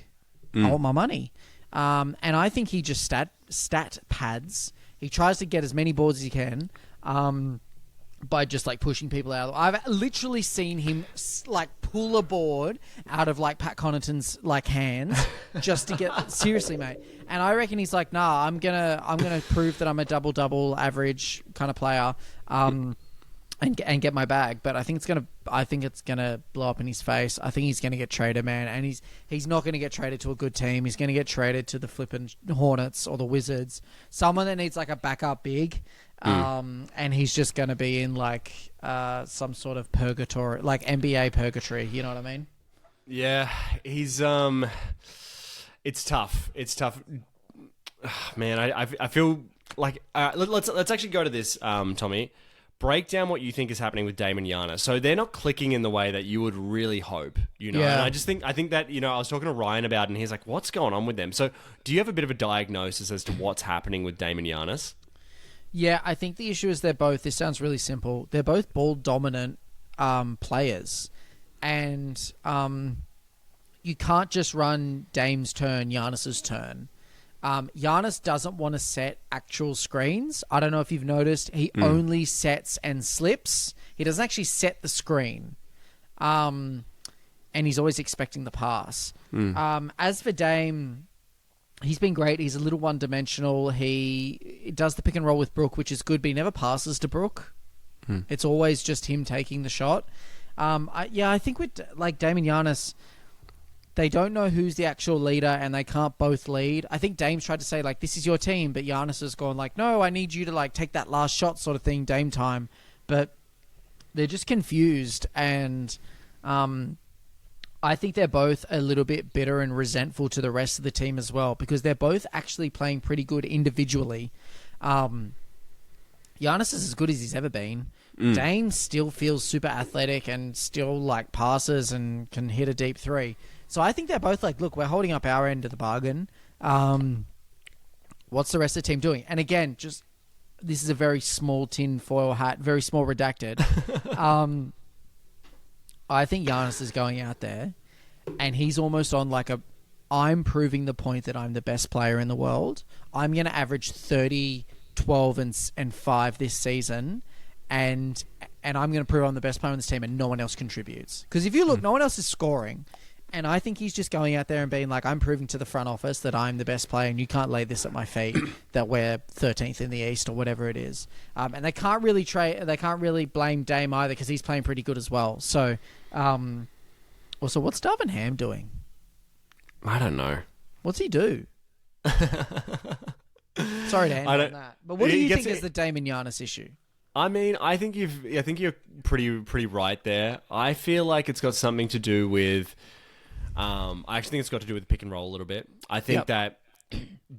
I want my money. And I think he just stat pads. He tries to get as many boards as he can by just, like, pushing people out. I've literally seen him, like, pull a board out of, like, Pat Connaughton's, like, hands just to get... Seriously, mate. And I reckon he's like, nah, I'm gonna prove that I'm a double-double average kind of player and get my bag. But I think it's gonna blow up in his face. I think he's gonna get traded, man. And he's not gonna get traded to a good team. He's gonna get traded to the flippin' Hornets or the Wizards. Someone that needs, like, a backup big. And he's just going to be in, like, some sort of purgatory, like NBA purgatory. You know what I mean? Yeah, he's it's tough. It's tough, man. I feel like let's actually go to this, Tommy. Break down what you think is happening with Dame and Giannis. So they're not clicking in the way that you would really hope, you know. Yeah. And I think that, you know, I was talking to Ryan about it, and he's like, "What's going on with them?" So do you have a bit of a diagnosis as to what's happening with Dame and Giannis? Yeah, I think the issue is this sounds really simple. They're both ball-dominant players. And you can't just run Dame's turn, Giannis's turn. Giannis doesn't want to set actual screens. I don't know if you've noticed. He only sets and slips. He doesn't actually set the screen. And he's always expecting the pass. As for Dame... He's been great. He's a little one-dimensional. He does the pick and roll with Brook, which is good, but he never passes to Brook. It's always just him taking the shot. I think with, like, Dame and Giannis, they don't know who's the actual leader, and they can't both lead. I think Dame's tried to say, like, this is your team, but Giannis has gone, like, no, I need you to, like, take that last shot sort of thing, Dame time. But they're just confused, and... I think they're both a little bit bitter and resentful to the rest of the team as well, because they're both actually playing pretty good individually. Giannis is as good as he's ever been. Dame still feels super athletic and still, like, passes and can hit a deep three. So I think they're both like, look, we're holding up our end of the bargain. What's the rest of the team doing? And again, just this is a very small tinfoil hat, very small redacted. I think Giannis is going out there and he's almost on like I'm proving the point that I'm the best player in the world. I'm going to average 30, 12, and 5 this season. And I'm going to prove I'm the best player on this team and no one else contributes. Because if you look, no one else is scoring. And I think he's just going out there and being like, I'm proving to the front office that I'm the best player and you can't lay this at my feet, that we're 13th in the East or whatever it is. And they can't really blame Dame either because he's playing pretty good as well. So, also, what's Darvin Ham doing? I don't know. What's he do? Sorry to end on that. But what do you think is the Dame and Giannis issue? I mean, I think you're pretty right there. I feel like it's got something to do with... I actually think it's got to do with pick and roll a little bit. I think that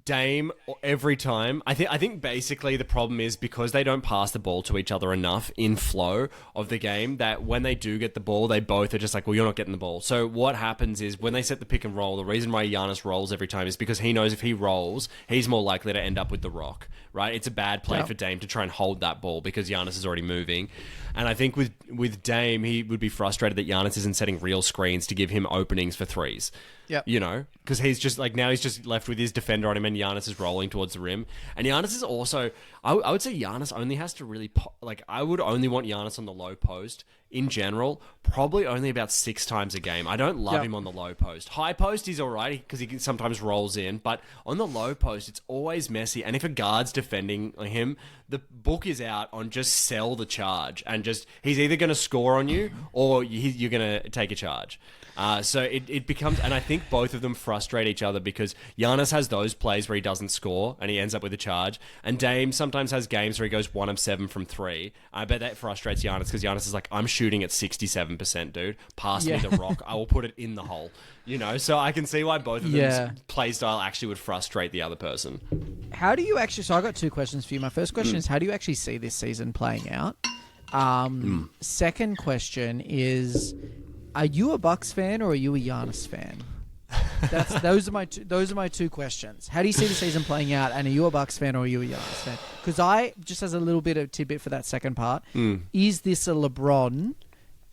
Dame every time. I think basically the problem is because they don't pass the ball to each other enough in flow of the game that when they do get the ball, they both are just like, well, you're not getting the ball. So what happens is when they set the pick and roll, the reason why Giannis rolls every time is because he knows if he rolls, he's more likely to end up with the rock, right? It's a bad play for Dame to try and hold that ball because Giannis is already moving. And I think with Dame, he would be frustrated that Giannis isn't setting real screens to give him openings for threes. Yep. You know, because he's just like, now he's just left with his defender on him and Giannis is rolling towards the rim. And Giannis is also, I would say Giannis only has to really, I would only want Giannis on the low post in general, probably only about 6 times a game. I don't love him on the low post. High post, he's all right because he sometimes rolls in, but on the low post, it's always messy. And if a guard's defending him, the book is out on just sell the charge and just, he's either going to score on you or you're going to take a charge. So it becomes, and I think both of them frustrate each other because Giannis has those plays where he doesn't score and he ends up with a charge, and Dame sometimes has games where he goes 1 of 7 from 3. I bet that frustrates Giannis because Giannis is like, I'm shooting at 67%, dude. Pass me the rock. I will put it in the hole. You know, so I can see why both of them's play style actually would frustrate the other person. How do you actually? So I got 2 questions for you. My first question is, how do you actually see this season playing out? Second question is, are you a Bucks fan or are you a Giannis fan? Those are my 2 questions. How do you see the season playing out? And are you a Bucks fan or are you a Giannis fan? Because I, just as a little bit of tidbit for that second part, is this a LeBron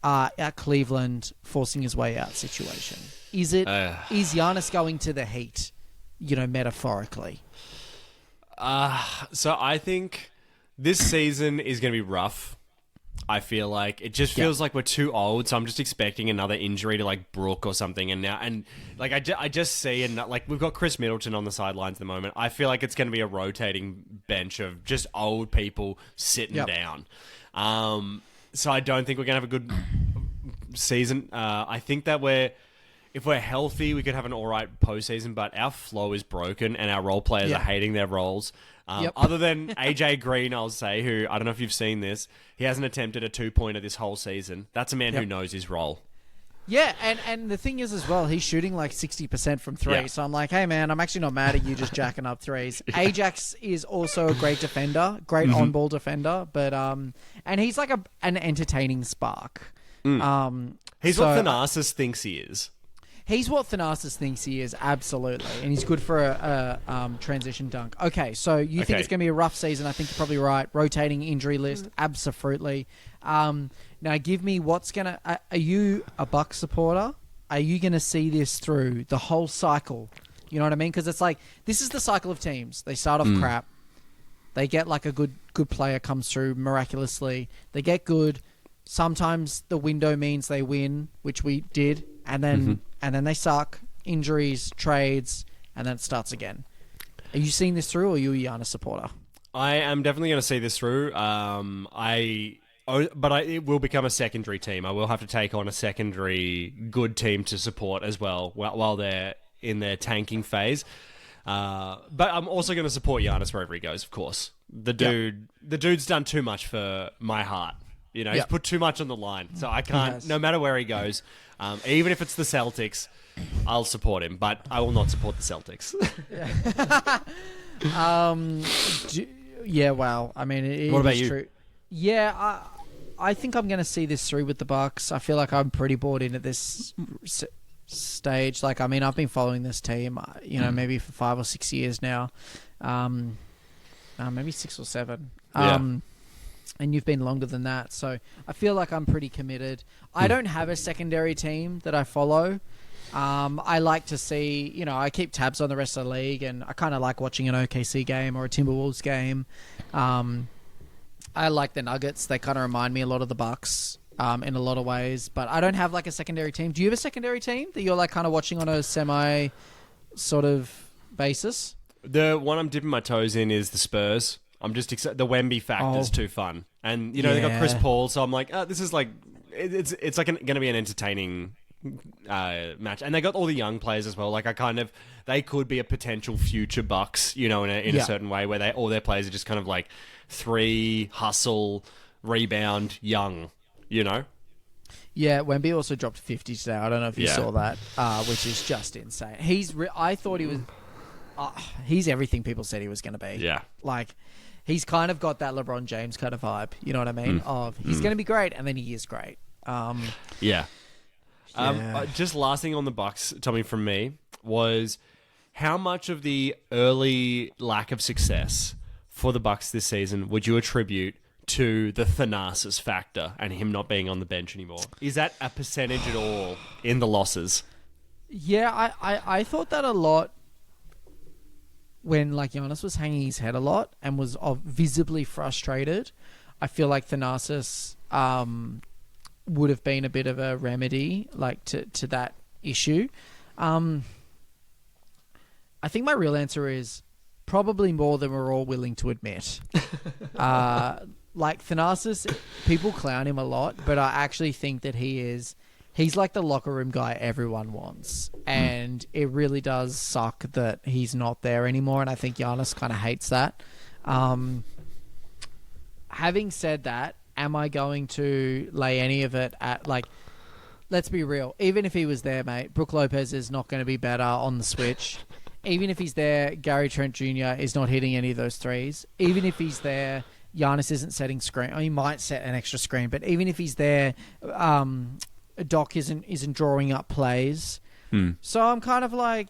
at Cleveland forcing his way out situation? Is Giannis going to the Heat? You know, metaphorically. So I think this season is going to be rough. I feel like it just feels like we're too old, so I'm just expecting another injury to like Brooke or something. And like I just see, and like we've got Chris Middleton on the sidelines at the moment. I feel like it's going to be a rotating bench of just old people sitting down. So I don't think we're going to have a good season. I think that if we're healthy, we could have an all right postseason, but our flow is broken and our role players are hating their roles. Other than AJ Green, I'll say, who, I don't know if you've seen this, he hasn't attempted a 2-pointer this whole season. That's a man who knows his role. Yeah, and the thing is as well, he's shooting like 60% from 3. So I'm like, hey man, I'm actually not mad at you just jacking up threes. Ajax is also a great defender, great on-ball defender, but and he's like an entertaining spark. He's what Thanasis thinks he is. He's what Thanasis thinks he is, absolutely. And he's good for a transition dunk. Okay, so you think it's going to be a rough season. I think you're probably right. Rotating injury list, absolutely. Now, give me what's going to... Are you a Bucks supporter? Are you going to see this through the whole cycle? You know what I mean? Because it's like, this is the cycle of teams. They start off crap. They get like a good player comes through miraculously. They get good. Sometimes the window means they win, which we did. And then they suck, injuries, trades, and then it starts again. Are you seeing this through, or are you a Giannis supporter? I am definitely going to see this through. But it will become a secondary team. I will have to take on a secondary good team to support as well while they're in their tanking phase. But I'm also going to support Giannis wherever he goes, of course. The dude's done too much for my heart. You know, he's put too much on the line. So I can't, no matter where he goes, even if it's the Celtics, I'll support him. But I will not support the Celtics. Wow. I mean, what about you? True. Yeah, I think I'm going to see this through with the Bucks. I feel like I'm pretty bought in at this stage. Like, I mean, I've been following this team, you know, maybe for 5 or 6 years now. Maybe 6 or 7. And you've been longer than that. So I feel like I'm pretty committed. I don't have a secondary team that I follow. I like to see, you know, I keep tabs on the rest of the league, and I kind of like watching an OKC game or a Timberwolves game. I like the Nuggets. They kind of remind me a lot of the Bucks in a lot of ways. But I don't have like a secondary team. Do you have a secondary team that you're like kind of watching on a semi sort of basis? The one I'm dipping my toes in is the Spurs. I'm just the Wemby factor's too fun, and you know they got Chris Paul, so I'm like, this is like it's like going to be an entertaining match, and they got all the young players as well. Like they could be a potential future Bucks, you know, in a certain way where all their players are just kind of like 3 hustle, rebound, young, you know. Yeah, Wemby also dropped 50 today. I don't know if you saw that, which is just insane. I thought he was. he's everything people said he was going to be. Yeah. Like, he's kind of got that LeBron James kind of vibe. You know what I mean? He's going to be great, and then he is great. Yeah. Just last thing on the Bucks, Tommy, from me, was how much of the early lack of success for the Bucks this season would you attribute to the Thanasis factor and him not being on the bench anymore? Is that a percentage at all in the losses? Yeah, I thought that a lot when like Giannis was hanging his head a lot and was visibly frustrated. I feel like Thanasis would have been a bit of a remedy like to that issue. I think my real answer is probably more than we're all willing to admit. Like Thanasis, people clown him a lot, but I actually think that he's like the locker room guy everyone wants. And it really does suck that he's not there anymore. And I think Giannis kind of hates that. Having said that, am I going to lay any of it at, like, let's be real. Even if he was there, mate, Brook Lopez is not going to be better on the switch. Even if he's there, Gary Trent Jr. is not hitting any of those threes. Even if he's there, Giannis isn't setting screen. He might set an extra screen, but even if he's there, Doc isn't drawing up plays. So I'm kind of like,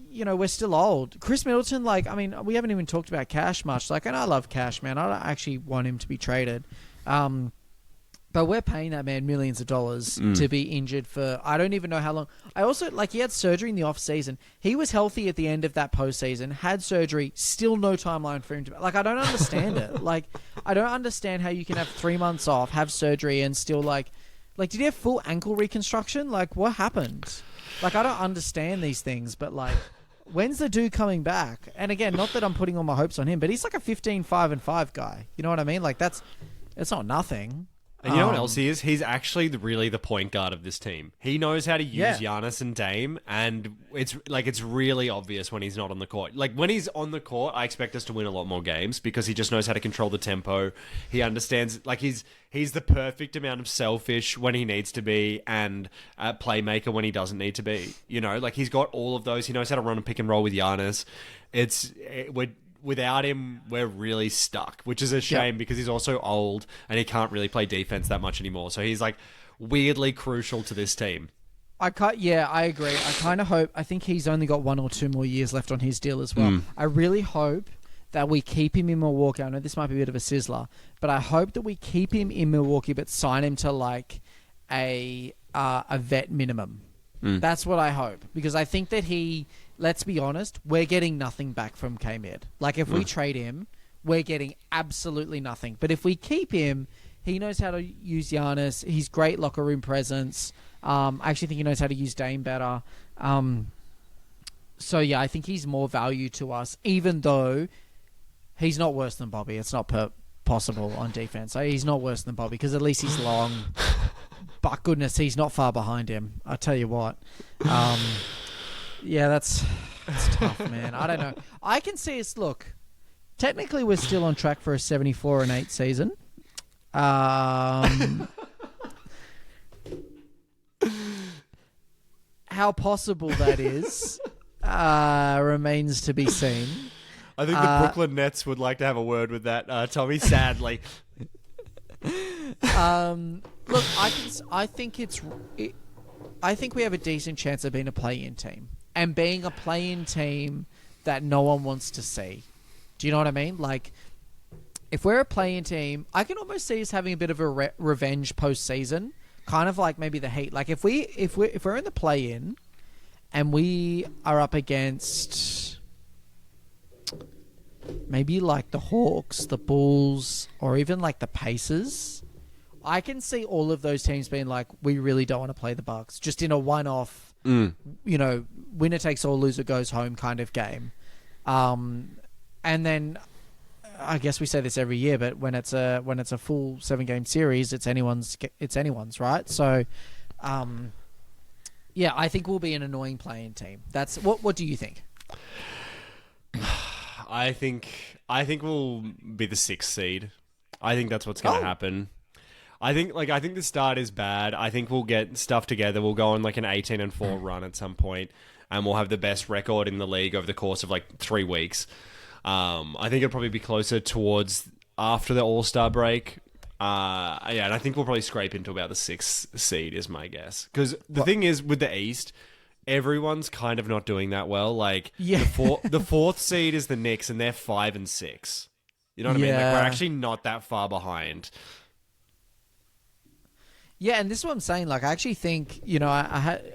you know, we're still old. Chris Middleton, like, I mean, we haven't even talked about Cash much. Like, and I love Cash, man. I don't actually want him to be traded. But we're paying that man millions of dollars to be injured for I don't even know how long. I also, like, he had surgery in the off season. He was healthy at the end of that postseason, had surgery, still no timeline for him to... Like, I don't understand it. Like, I don't understand how you can have 3 months off, have surgery, and still, like, did he have full ankle reconstruction? Like, what happened? Like, I don't understand these things, but, like, when's the dude coming back? And again, not that I'm putting all my hopes on him, but he's like a 15-5-5 guy. You know what I mean? Like, it's not nothing. And you know what else he is? He's actually really the point guard of this team. He knows how to use Giannis and Dame, and it's really obvious when he's not on the court. Like, when he's on the court, I expect us to win a lot more games because he just knows how to control the tempo. He understands, like, he's the perfect amount of selfish when he needs to be and a playmaker when he doesn't need to be. You know, like, he's got all of those. He knows how to run a pick and roll with Giannis. Without him, we're really stuck, which is a shame because he's also old and he can't really play defense that much anymore. So he's like weirdly crucial to this team. I agree. I think he's only got 1 or 2 more years left on his deal as well. I really hope that we keep him in Milwaukee. I know this might be a bit of a sizzler, but I hope that we keep him in Milwaukee but sign him to like a vet minimum. That's what I hope, because I think that let's be honest, we're getting nothing back from K-Mid. Like, if we trade him, we're getting absolutely nothing. But if we keep him, he knows how to use Giannis. He's great locker room presence. I actually think he knows how to use Dame better. So, yeah, I think he's more value to us, even though he's not worse than Bobby. It's not possible on defense. He's not worse than Bobby, because at least he's long. But goodness, he's not far behind him. I tell you what. Yeah, that's tough, man. I don't know. I can see us. Look, technically, we're still on track for a 74-8 season. How possible that is remains to be seen. I think the Brooklyn Nets would like to have a word with that, Tommy. Sadly. Look, I think we have a decent chance of being a play-in team and being a play-in team that no one wants to see. Do you know what I mean? Like, if we're a play-in team, I can almost see us having a bit of a revenge post-season, kind of like maybe the Heat. Like, if we're in the play-in and we are up against maybe like the Hawks, the Bulls, or even like the Pacers, I can see all of those teams being like, we really don't want to play the Bucks, just in a one-off, you know, winner takes all, loser goes home kind of game. And then I guess we say this every year, but when it's a full 7-game series, it's anyone's, right? So, yeah, I think we'll be an annoying playing team. That's what do you think? I think we'll be the 6th seed. I think that's what's going to happen. I think the start is bad. I think we'll get stuff together. We'll go on like an 18-4 run at some point. and we'll have the best record in the league over the course of like 3 weeks. I think it'll probably be closer towards after the All-Star break. And I think we'll probably scrape into about the 6th seed is my guess. Because the thing is, with the East, everyone's kind of not doing that well. Like, the 4th seed is the Knicks, and they're 5 and 6. You know what I mean? Like, we're actually not that far behind. Yeah, and this is what I'm saying. Like, I actually think, I had...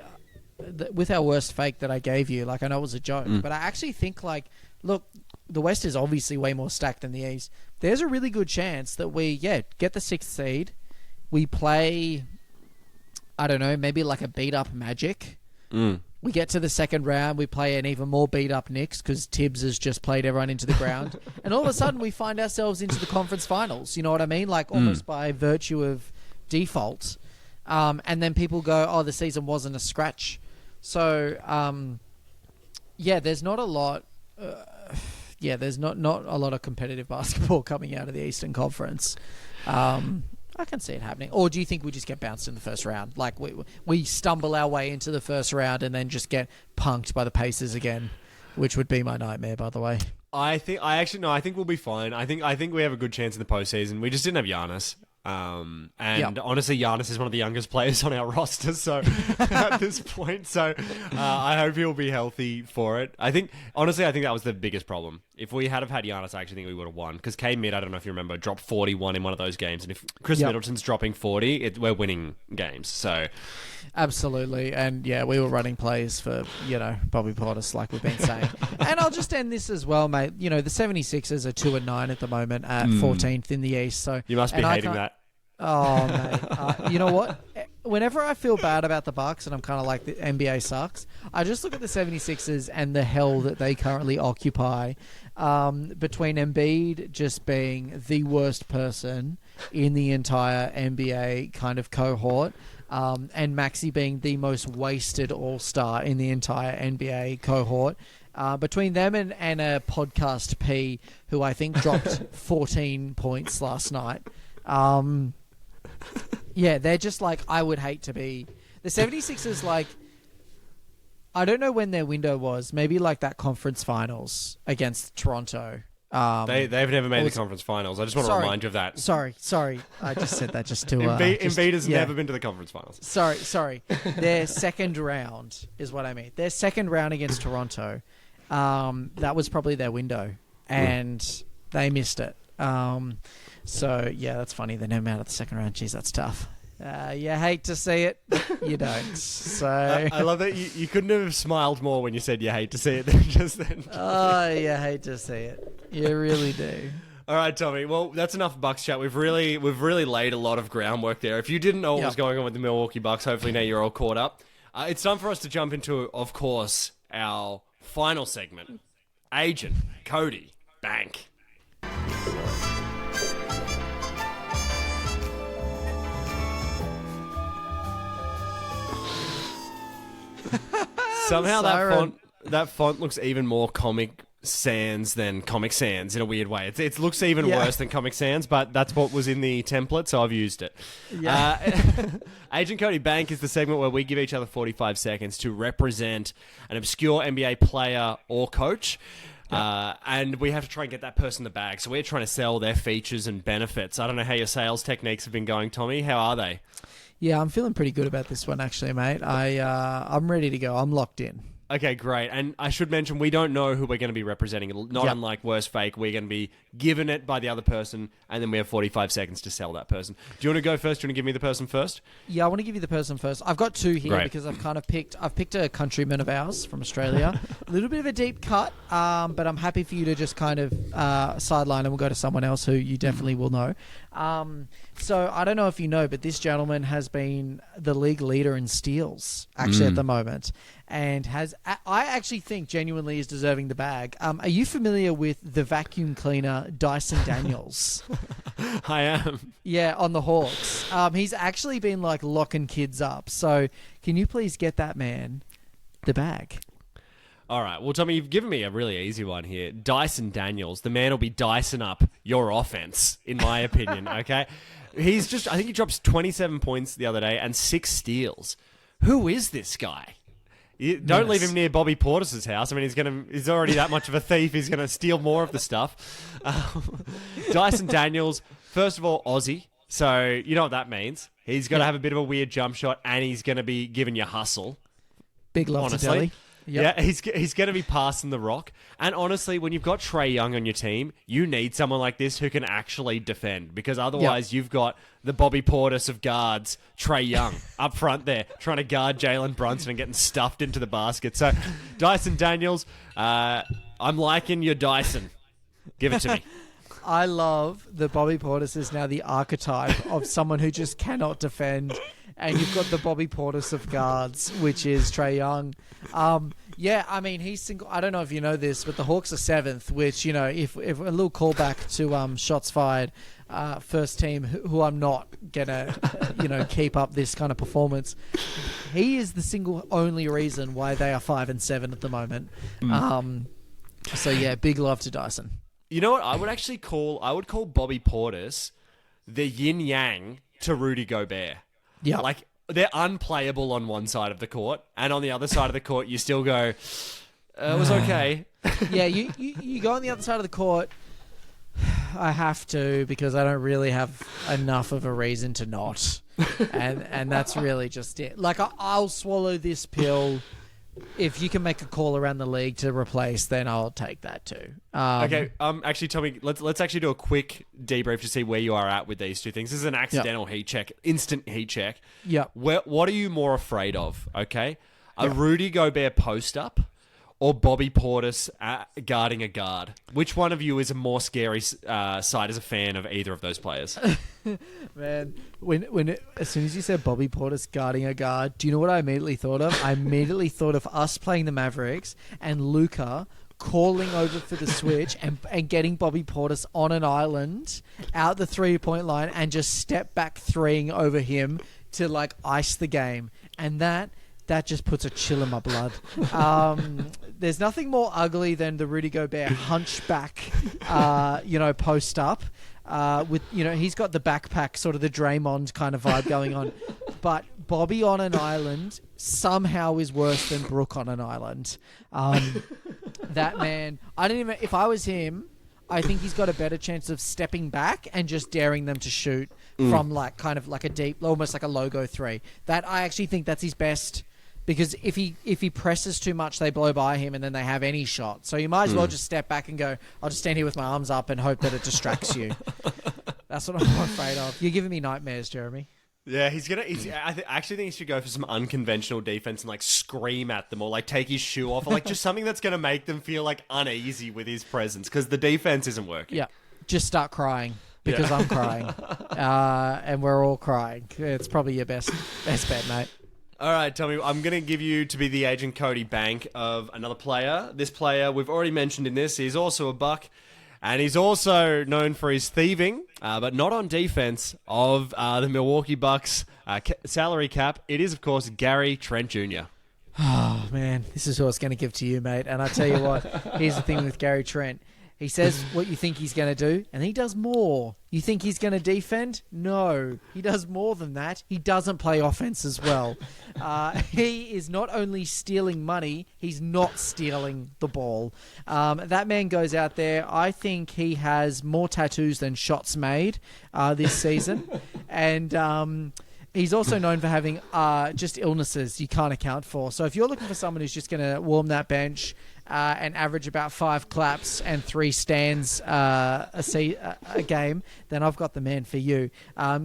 with our worst fake that I gave you, like, I know it was a joke, but I actually think, like, look, the West is obviously way more stacked than the East. There's a really good chance that we, get the 6th seed. We play, I don't know, maybe like a beat-up Magic. We get to the 2nd round. We play an even more beat-up Knicks because Tibbs has just played everyone into the ground. And all of a sudden, we find ourselves into the conference finals. You know what I mean? Like, almost by virtue of default. And then people go, oh, the season wasn't a scratch. So, there's not a lot... there's not a lot of competitive basketball coming out of the Eastern Conference. I can see it happening. Or do you think we just get bounced in the first round? Like we stumble our way into the first round and then just get punked by the Pacers again, which would be my nightmare, by the way. I think we'll be fine. I think we have a good chance in the postseason. We just didn't have Giannis. Honestly, Giannis is one of the youngest players on our roster, so at this point, I hope he'll be healthy for it. I think that was the biggest problem. If we had had Giannis, I actually think we would have won. Because K-Mid, I don't know if you remember, dropped 41 in one of those games, and if Chris Middleton's dropping 40, we're winning games. So, absolutely, and we were running plays for Bobby Portis, like we've been saying. And I'll just end this as well, mate. The 76ers are 2-9 at the moment at 14th in the East. So you must be hating that. Oh, mate. You know what? Whenever I feel bad about the Bucks and I'm kind of like the NBA sucks, I just look at the 76ers and the hell that they currently occupy, between Embiid just being the worst person in the entire NBA kind of cohort, and Maxey being the most wasted all-star in the entire NBA cohort. Between them and a podcast P, who I think dropped 14 points last night. They're just like, I would hate to be... The 76ers, like... I don't know when their window was. Maybe like that conference finals against Toronto. They've never made the conference finals. I just want to remind you of that. Sorry. I just said that just to... Embiid has never been to the conference finals. Sorry. Their second round is what I mean. Their second round against Toronto, that was probably their window. And they missed it. That's funny. They never made it out of the second round. Jeez, that's tough. You hate to see it. You don't. So I love that you couldn't have smiled more when you said you hate to see it just then. Oh, you hate to see it. You really do. All right, Tommy. Well, that's enough Bucks chat. We've really laid a lot of groundwork there. If you didn't know what was going on with the Milwaukee Bucks, hopefully now you're all caught up. It's time for us to jump into, of course, our final segment. Agent Cody Bank. Somehow that font looks even more Comic Sans than Comic Sans in a weird way. It looks even worse than Comic Sans, but that's what was in the template, so I've used it. Agent Cody Bank is the segment where we give each other 45 seconds to represent an obscure NBA player or coach. And we have to try and get that person the bag. So we're trying to sell their features and benefits. I don't know how your sales techniques have been going, Tommy. How are they? Yeah, I'm feeling pretty good about this one, actually, mate. I'm ready to go. I'm locked in. Okay, great. And I should mention, we don't know who we're going to be representing. Not unlike Worst Fake, we're going to be given it by the other person, and then we have 45 seconds to sell that person. Do you want to go first? Do you want to give me the person first? Yeah, I want to give you the person first. I've got two here because I've picked a countryman of ours from Australia. A little bit of a deep cut, but I'm happy for you to just kind of sideline and we'll go to someone else who you definitely will know. So I don't know if you know, but this gentleman has been the league leader in steals actually at the moment, and I actually think genuinely is deserving the bag. Are you familiar with the vacuum cleaner Dyson Daniels? I am. Yeah, on the Hawks. He's actually been like locking kids up. So can you please get that man the bag? All right. Well, Tommy, you've given me a really easy one here. Dyson Daniels. The man will be Dyson up your offense, in my opinion, okay? I think he drops 27 points the other day and 6 steals. Who is this guy? Don't leave him near Bobby Portis's house. I mean, he's already that much of a thief. He's going to steal more of the stuff. Dyson Daniels, first of all, Aussie. So you know what that means. He's got to have a bit of a weird jump shot, and he's going to be giving you hustle. Big love to Delhi. Yep. Yeah, he's going to be passing the rock. And honestly, when you've got Trae Young on your team, you need someone like this who can actually defend. Because otherwise, you've got the Bobby Portis of guards, Trae Young, up front there, trying to guard Jalen Brunson and getting stuffed into the basket. So, Dyson Daniels, I'm liking your Dyson. Give it to me. I love that Bobby Portis is now the archetype of someone who just cannot defend. And you've got the Bobby Portis of guards, which is Trae Young. Yeah, I mean, he's single. I don't know if you know this, but the Hawks are 7th, which, you know, if a little callback to shots fired, first team, who I'm not going to, you know, keep up this kind of performance. He is the single only reason why they are 5 and 7 at the moment. So, yeah, big love to Dyson. You know what? I would call Bobby Portis the yin-yang to Rudy Gobert. Yeah. Like, they're unplayable on one side of the court, and on the other side of the court, you still go, it was okay. Yeah, you go on the other side of the court. I have to, because I don't really have enough of a reason to not. And that's really just it. Like, I'll swallow this pill. If you can make a call around the league to replace, then I'll take that too. Okay. Actually, Tommy, let's actually do a quick debrief to see where you are at with these two things. This is an accidental heat check, instant heat check. Yeah. What are you more afraid of? Okay, a Rudy Gobert post up, or Bobby Portis guarding a guard? Which one of you is a more scary side as a fan of either of those players? Man, as soon as you said Bobby Portis guarding a guard, do you know what I immediately thought of? I immediately thought of us playing the Mavericks and Luka calling over for the switch and getting Bobby Portis on an island out the 3-point line and just step back threeing over him to like ice the game. And that just puts a chill in my blood. There's nothing more ugly than the Rudy Gobert hunchback, post up. With, you know, he's got the backpack, sort of the Draymond kind of vibe going on. But Bobby on an island somehow is worse than Brooke on an island. That man, if I was him, I think he's got a better chance of stepping back and just daring them to shoot from like kind of like a deep, almost like a logo 3. That I actually think that's his best. Because if he presses too much, they blow by him and then they have any shot. So you might as well just step back and go, I'll just stand here with my arms up and hope that it distracts you. That's what I'm more afraid of. You're giving me nightmares, Jeremy. Yeah, I actually think he should go for some unconventional defense and like scream at them or like take his shoe off or like just something that's going to make them feel like uneasy with his presence because the defense isn't working. Yeah, just start crying because I'm crying. And we're all crying. It's probably your best bet, mate. All right, Tommy, I'm going to give you to be the agent Cody Bank of another player. This player, we've already mentioned in this, he's also a Buck, and he's also known for his thieving, but not on defense, of the Milwaukee Bucks salary cap. It is, of course, Gary Trent Jr. Oh, man, this is who I was going to give to you, mate. And I tell you what, here's the thing with Gary Trent. He says what you think he's going to do, and he does more. You think he's going to defend? No. He does more than that. He doesn't play offense as well. He is not only stealing money, he's not stealing the ball. That man goes out there. I think he has more tattoos than shots made this season. And he's also known for having just illnesses you can't account for. So if you're looking for someone who's just going to warm that bench and average about 5 claps and 3 stands a game, then I've got the man for you.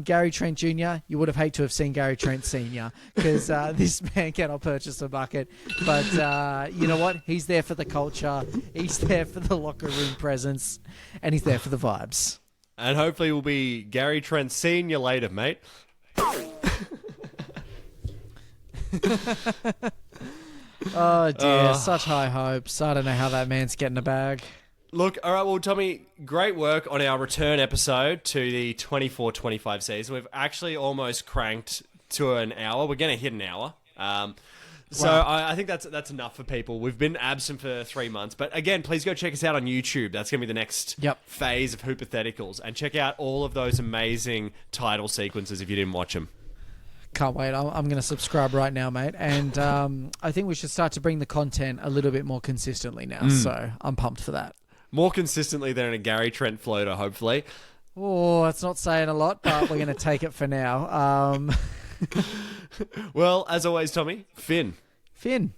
Gary Trent Jr., you would have hated to have seen Gary Trent Sr. because this man cannot purchase a bucket. But you know what? He's there for the culture. He's there for the locker room presence. And he's there for the vibes. And hopefully we'll be Gary Trent Sr. later, mate. Oh dear, such high hopes. I don't know how that man's getting a bag. Look, all right, well, Tommy, great work on our return episode to the 24-25 season. We've actually almost cranked to an hour. We're going to hit an hour. So wow. I think that's enough for people. We've been absent for 3 months. But again, please go check us out on YouTube. That's going to be the next phase of Hoopatheticals. And check out all of those amazing title sequences if you didn't watch them. Can't wait. I'm going to subscribe right now, mate. And I think we should start to bring the content a little bit more consistently now. So I'm pumped for that. More consistently than a Gary Trent floater, hopefully. Oh, that's not saying a lot, but we're going to take it for now. Well, as always, Tommy, Finn. Finn.